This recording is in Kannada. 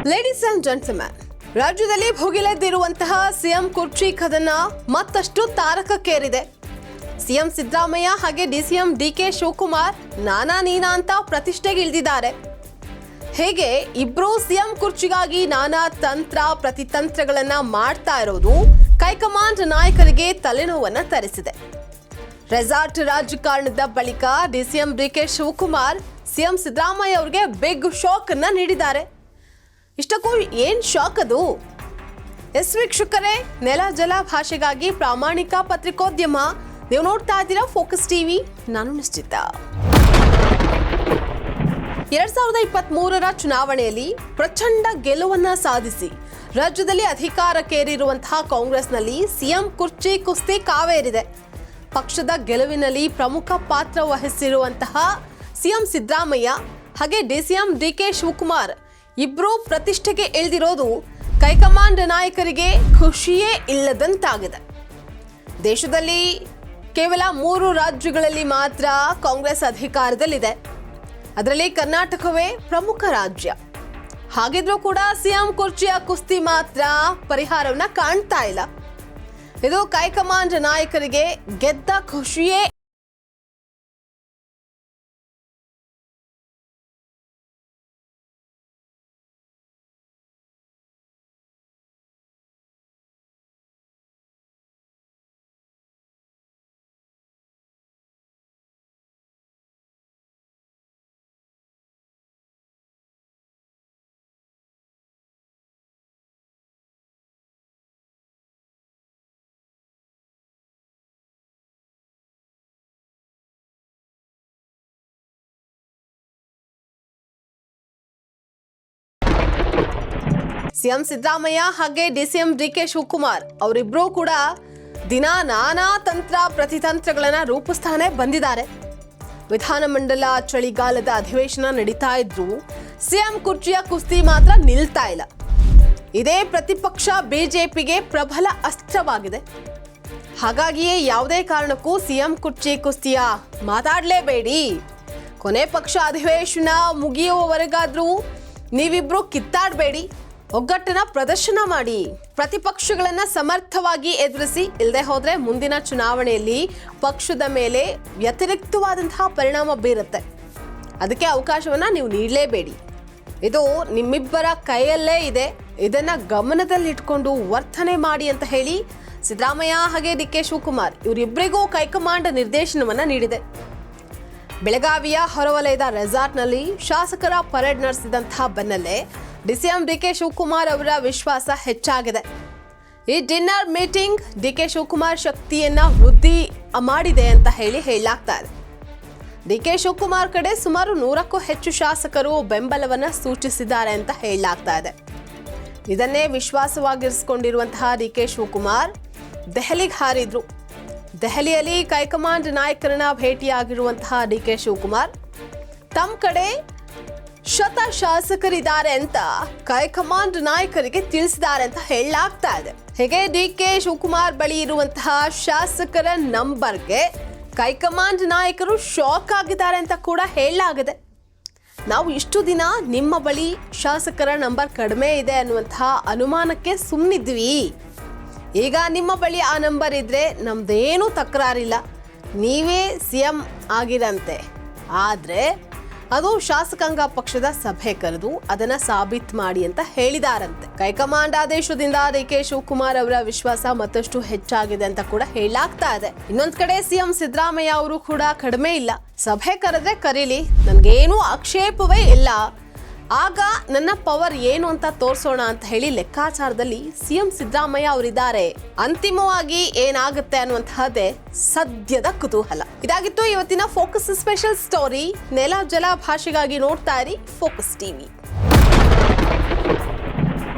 ಲೇಡೀಸ್ ಅಂಡ್ ಜೆಂಟಲ್ಮನ್, ರಾಜ್ಯದಲ್ಲಿ ಭುಗಿಲೆದ್ದಿರುವಂತಹ ಸಿಎಂ ಕುರ್ಚಿ ಕದನ ಮತ್ತಷ್ಟು ತಾರಕಕ್ಕೇರಿದೆ. ಸಿಎಂ ಸಿದ್ದರಾಮಯ್ಯ ಹಾಗೆ ಡಿಸಿಎಂ ಡಿಕೆ ಶಿವಕುಮಾರ್ ನಾನಾ ನೀನಾ ಅಂತ ಪ್ರತಿಷ್ಠೆಗಿಳಿದಿದ್ದಾರೆ. ಹೇಗೆ ಇಬ್ರು ಸಿಎಂ ಕುರ್ಚಿಗಾಗಿ ನಾನಾ ತಂತ್ರ ಪ್ರತಿತಂತ್ರಗಳನ್ನ ಮಾಡ್ತಾ ಇರೋದು ಹೈಕಮಾಂಡ್ ನಾಯಕರಿಗೆ ತಲೆನೋವನ್ನ ತರಿಸಿದೆ. ರೆಸಾರ್ಟ್ ರಾಜಕಾರಣದ ಬಳಿಕ DCM DK Shivakumar CM Siddaramaiah ಅವರಿಗೆ ಬಿಗ್ ಶಾಕ್ ಅನ್ನ ನೀಡಿದ್ದಾರೆ. ಇಷ್ಟಕ್ಕೂ ಏನ್ ಶಾಕ್ ಅದು? ವೀಕ್ಷಕರೇ, ನೆಲ ಜಲ ಭಾಷೆಗಾಗಿ ಪ್ರಾಮಾಣಿಕ ಪತ್ರಿಕೋದ್ಯಮ. ನೀವು ನೋಡ್ತಾ ಇದ್ದೀರಾ ಫೋಕಸ್ ಟಿವಿ. ನಾನು ನಿಶ್ಚಿತ. 2023ರ ಚುನಾವಣೆಯಲ್ಲಿ ಪ್ರಚಂಡ ಗೆಲುವನ್ನ ಸಾಧಿಸಿ ರಾಜ್ಯದಲ್ಲಿ ಅಧಿಕಾರಕ್ಕೇರಿರುವಂತಹ ಕಾಂಗ್ರೆಸ್ನಲ್ಲಿ ಸಿಎಂ ಕುರ್ಚಿ ಕುಸ್ತಿ ಕಾವೇರಿದೆ. ಪಕ್ಷದ ಗೆಲುವಿನಲ್ಲಿ ಪ್ರಮುಖ ಪಾತ್ರ ವಹಿಸಿರುವಂತಹ ಸಿಎಂ ಸಿದ್ದರಾಮಯ್ಯ ಹಾಗೆ ಡಿಸಿಎಂ ಡಿಕೆ ಶಿವಕುಮಾರ್ ಇಬ್ರು ಪ್ರತಿಷ್ಠೆಗೆ ಇಳಿದಿರೋದು ಹೈಕಮಾಂಡ್ ನಾಯಕರಿಗೆ ಖುಷಿಯೇ ಇಲ್ಲದಂತಾಗಿದೆ. ದೇಶದಲ್ಲಿ ಕೇವಲ 3 ರಾಜ್ಯಗಳಲ್ಲಿ ಮಾತ್ರ ಕಾಂಗ್ರೆಸ್ ಅಧಿಕಾರದಲ್ಲಿದೆ. ಅದರಲ್ಲಿ ಕರ್ನಾಟಕವೇ ಪ್ರಮುಖ ರಾಜ್ಯ. ಹಾಗಿದ್ರೂ ಕೂಡ ಸಿಎಂ ಕುರ್ಚಿಯ ಕುಸ್ತಿ ಮಾತ್ರ ಪರಿಹಾರವನ್ನ ಕಾಣ್ತಾ ಇಲ್ಲ. ಇದು ಹೈಕಮಾಂಡ್ ನಾಯಕರಿಗೆ ಗೆದ್ದ ಖುಷಿಯೇ. ಸಿಎಂ ಸಿದ್ದರಾಮಯ್ಯ ಹಾಗೆ ಡಿಸಿಎಂ ಡಿಕೆ ಶಿವಕುಮಾರ್ ಅವರಿಬ್ರು ಕೂಡ ದಿನ ನಾನಾ ತಂತ್ರ ಪ್ರತಿತಂತ್ರಗಳನ್ನ ರೂಪಿಸ್ತಾನೆ ಬಂದಿದ್ದಾರೆ. ವಿಧಾನಮಂಡಲ ಚಳಿಗಾಲದ ಅಧಿವೇಶನ ನಡೀತಾ ಇದ್ರು ಸಿಎಂ ಕುರ್ಚಿಯ ಕುಸ್ತಿ ಮಾತ್ರ ನಿಲ್ತಾ ಇಲ್ಲ. ಇದೇ ಪ್ರತಿಪಕ್ಷ ಬಿಜೆಪಿಗೆ ಪ್ರಬಲ ಅಸ್ತ್ರವಾಗಿದೆ. ಹಾಗಾಗಿಯೇ ಯಾವುದೇ ಕಾರಣಕ್ಕೂ ಸಿಎಂ ಕುರ್ಚಿ ಕುಸ್ತಿಯ ಮಾತಾಡಲೇಬೇಡಿ, ಕೊನೆ ಪಕ್ಷ ಅಧಿವೇಶನ ಮುಗಿಯುವವರೆಗಾದ್ರೂ ನೀವಿಬ್ರು ಕಿತ್ತಾಡಬೇಡಿ, ಒಗ್ಗಟ್ಟಿನ ಪ್ರದರ್ಶನ ಮಾಡಿ, ಪ್ರತಿಪಕ್ಷಗಳನ್ನ ಸಮರ್ಥವಾಗಿ ಎದುರಿಸಿ. ಇಲ್ಲದೆ ಹೋದ್ರೆ ಮುಂದಿನ ಚುನಾವಣೆಯಲ್ಲಿ ಪಕ್ಷದ ಮೇಲೆ ವ್ಯತಿರಿಕ್ತವಾದಂತಹ ಪರಿಣಾಮ ಬೀರುತ್ತೆ. ಅದಕ್ಕೆ ಅವಕಾಶವನ್ನ ನೀವು ನೀಡಲೇಬೇಡಿ. ಇದು ನಿಮ್ಮಿಬ್ಬರ ಕೈಯಲ್ಲೇ ಇದೆ. ಇದನ್ನ ಗಮನದಲ್ಲಿಟ್ಕೊಂಡು ವರ್ತನೆ ಮಾಡಿ ಅಂತ ಹೇಳಿ ಸಿದ್ದರಾಮಯ್ಯ ಹಾಗೆ ಡಿಕೆ ಶಿವಕುಮಾರ್ ಇವರಿಬ್ಬರಿಗೂ ಹೈಕಮಾಂಡ್ ನಿರ್ದೇಶನವನ್ನ ನೀಡಿದೆ. ಬೆಳಗಾವಿಯ ಹೊರವಲಯದ ರೆಸಾರ್ಟ್ನಲ್ಲಿ ಶಾಸಕರ ಪರೇಡ್ ನಡೆಸಿದಂತಹ ಬೆನ್ನಲ್ಲೇ ಡಿಸಿಎಂ ಡಿಕೆ ಶಿವಕುಮಾರ್ ಅವರ ವಿಶ್ವಾಸ ಹೆಚ್ಚಾಗಿದೆ. ಈ ಡಿನ್ನರ್ ಮೀಟಿಂಗ್ ಡಿಕೆ ಶಿವಕುಮಾರ್ ಶಕ್ತಿಯನ್ನ ವೃದ್ಧಿ ಮಾಡಿದೆ ಅಂತ ಹೇಳಲಾಗ್ತಾ ಇದೆ. ಡಿಕೆ ಶಿವಕುಮಾರ್ ಕಡೆ ಸುಮಾರು 100ಕ್ಕೂ ಹೆಚ್ಚು ಶಾಸಕರು ಬೆಂಬಲವನ್ನ ಸೂಚಿಸಿದ್ದಾರೆ ಅಂತ ಹೇಳಲಾಗ್ತಾ ಇದೆ. ಇದನ್ನೇ ವಿಶ್ವಾಸವಾಗಿರಿಸಿಕೊಂಡಿರುವಂತಹ ಡಿಕೆ ಶಿವಕುಮಾರ್ ದೆಹಲಿಗೆ ಹಾರಿದ್ರು. ದೆಹಲಿಯಲ್ಲಿ ಹೈಕಮಾಂಡ್ ನಾಯಕರನ್ನ ಭೇಟಿಯಾಗಿರುವಂತಹ ಡಿಕೆ ಶಿವಕುಮಾರ್ ತಮ್ಮ ಕಡೆ ಶಾಸಕರಿದ್ದಾರೆ ಅಂತ ಹೈಕಮಾಂಡ್ ನಾಯಕರಿಗೆ ತಿಳಿಸಿದ್ದಾರೆ ಅಂತ ಹೇಳಲಾಗ್ತಾ ಇದೆ. ಹೇಗೆ ಡಿಕೆ ಶಿವಕುಮಾರ್ ಬಳಿ ಇರುವಂತಹ ಶಾಸಕರ ನಂಬರ್ಗೆ ಹೈಕಮಾಂಡ್ ನಾಯಕರು ಶಾಕ್ ಆಗಿದ್ದಾರೆ ಅಂತ ಕೂಡ ಹೇಳಲಾಗಿದೆ. ನಾವು ಇಷ್ಟು ದಿನ ನಿಮ್ಮ ಬಳಿ ಶಾಸಕರ ನಂಬರ್ ಕಡಿಮೆ ಇದೆ ಅನ್ನುವಂತಹ ಅನುಮಾನಕ್ಕೆ ಸುಮ್ಮನಿದ್ವಿ. ಈಗ ನಿಮ್ಮ ಬಳಿ ಆ ನಂಬರ್ ಇದ್ರೆ ನಮ್ದೇನೂ ತಕರಾರಿಲ್ಲ, ನೀವೇ ಸಿಎಂ ಆಗಿರಂತೆ. ಆದ್ರೆ ಅದು ಶಾಸಕಾಂಗ ಪಕ್ಷದ ಸಭೆ ಕರೆದು ಅದನ್ನ ಸಾಬೀತು ಮಾಡಿ ಅಂತ ಹೇಳಿದಾರಂತೆ. ಹೈಕಮಾಂಡ್ ಆದೇಶದಿಂದ ಡಿಕೆ ಶಿವಕುಮಾರ್ ಅವರ ವಿಶ್ವಾಸ ಮತ್ತಷ್ಟು ಹೆಚ್ಚಾಗಿದೆ ಅಂತ ಕೂಡ ಹೇಳಲಾಗ್ತಾ ಇದೆ. ಇನ್ನೊಂದ್ ಕಡೆ ಸಿಎಂ ಸಿದ್ದರಾಮಯ್ಯ ಅವರು ಕೂಡ ಕಡಿಮೆ ಇಲ್ಲ. ಸಭೆ ಕರೆದ್ರೆ ಕರೀಲಿ, ನನ್ಗೇನು ಆಕ್ಷೇಪವೇ ಇಲ್ಲ, ಆಗ ನನ್ನ ಪವರ್ ಏನು ಅಂತ ತೋರಿಸೋಣ ಅಂತ ಹೇಳಿ ಲೆಕ್ಕಾಚಾರದಲ್ಲಿ ಸಿಎಂ ಸಿದ್ದರಾಮಯ್ಯ ಅವರಿದ್ದಾರೆ. ಅಂತಿಮವಾಗಿ ಏನಾಗುತ್ತೆ ಅನ್ನುವಂತಹದ್ದೇ ಸದ್ಯದ ಕುತೂಹಲ. ಇದಾಗಿತ್ತು ಇವತ್ತಿನ ಫೋಕಸ್ ಸ್ಪೆಷಲ್ ಸ್ಟೋರಿ. ನೆಲ ಜಲ ಭಾಷೆಗಾಗಿ ನೋಡ್ತಾ ಇರಿ ಫೋಕಸ್ ಟಿವಿ.